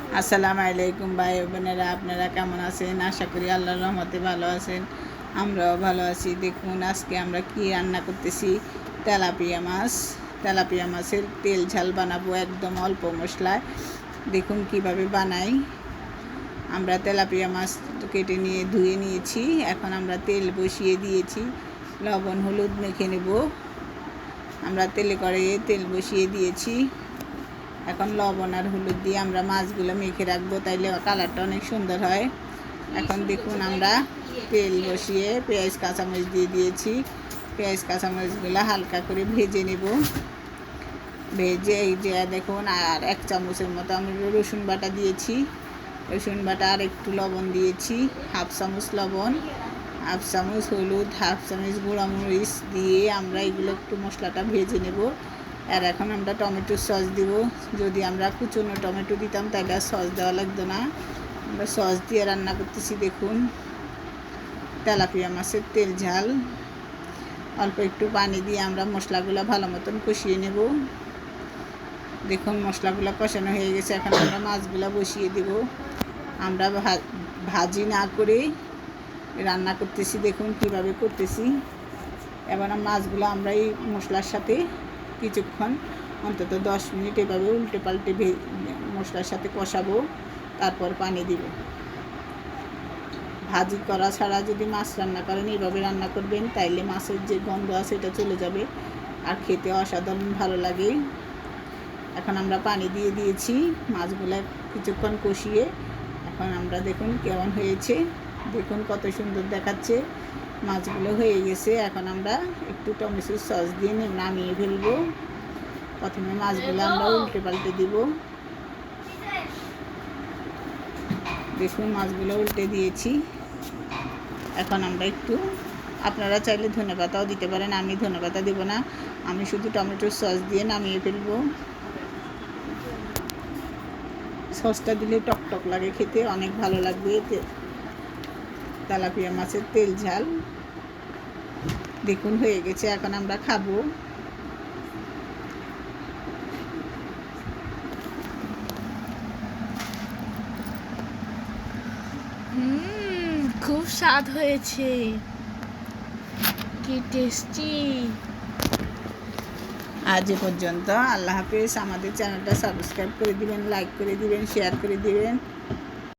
আসসালামু আলাইকুম ভাই বোনেরা, আপনারা কেমন আছেন? আশা করি আল্লাহর রহমতে ভালো আছেন। আমরাও ভালো আছি। দেখুন আজকে আমরা কি রান্না করতেছি। তেলাপিয়া মাছের তেল ঝাল বানাবো একদম অল্প মশলায়। দেখুন কিভাবে বানাই। আমরা তেলাপিয়া মাছ কেটে নিয়ে ধুয়ে নিয়েছি। এখন আমরা তেল বসিয়ে দিয়েছি, লবণ হলুদ মেখে নেব। আমরা তেলে কড়াইয়ে তেল বসিয়ে দিয়েছি। এখন লবণ আর হলুদ দিয়ে আমরা মাছগুলো মেখে রাখবো, তাইলে কালারটা অনেক সুন্দর হয়। এখন দেখুন আমরা তেল বসিয়ে পেঁয়াজ কাঁচামরিচ দিয়ে দিয়েছি। পেঁয়াজ কাঁচামরিচগুলো হালকা করে ভেজে নেব। ভেজে এই যে দেখুন আর 1 চামচের মতো আমি রসুন বাটা দিয়েছি। রসুন বাটা আর একটু লবণ দিয়েছি, 1/2 চামচ লবণ, 1/2 চামচ হলুদ, 1/2 চামচ গুঁড়ামরিচ দিয়ে আমরা এগুলো একটু মশলাটা ভেজে নেব। আর এখন আমরা টমেটো সস দিব। যদি আমরা কুচনো টমেটো দিতাম তাহলে আর সস দেওয়া লাগতো না। আমরা সস দিয়ে রান্না করতেছি। দেখুন তেলাপিয়া মাছের তেল ঝাল। অল্প একটু পানি দিয়ে আমরা মশলাগুলো ভালো মতন কষিয়ে নেব। দেখুন মশলাগুলো কষানো হয়ে গেছে। এখন আমরা মাছগুলো বসিয়ে দেব। আমরা ভাজি না করে রান্না করতেছি। দেখুন কিভাবে করতেছি। এবার মাছগুলো আমরা এই মশলার সাথে কিছুক্ষণ অন্তত 10 মিনিট এভাবে উল্টে পাল্টে মশলার সাথে কষাবো, তারপর পানি দিব। ভাজি করা ছাড়া যদি মাছ রান্না করেন, এইভাবে রান্না করবেন, তাইলে মাছের যে গন্ধ আছে এটা চলে যাবে আর খেতে অসাধারণ ভালো লাগে। এখন আমরা পানি দিয়ে দিয়েছি মাছগুলো কিছুক্ষণ কষিয়ে। এখন আমরা দেখুন কেমন হয়েছে। দেখুন কত সুন্দর দেখাচ্ছে। মাছগুলো হয়ে গেছে। এখন আমরা একটু টমেটো সস দিয়ে নামিয়ে ফেলবো। প্রথমে মাছগুলো আমরা উল্টে পাল্টে দিব। দেখুন মাছগুলো উল্টে দিয়েছি। এখন আমরা একটু, আপনারা চাইলে ধনেপাতাও দিতে পারেন, আমি ধনেপাতা দেব না, আমি শুধু টমেটোর সস দিয়ে নামিয়ে ফেলবো। সসটা দিলে টকটক লাগে, খেতে অনেক ভালো লাগবে। তেলাপিয়া মাছের তেল ঝাল দেখুন হয়ে গেছে। এখন আমরা খাবো। খুব স্বাদ হয়েছে, কি টেস্টি। আজ পর্যন্ত। আল্লাহ হাফেজ। আমাদের চ্যানেলটা সাবস্ক্রাইব করে দিবেন, লাইক করে দিবেন, শেয়ার করে দিবেন।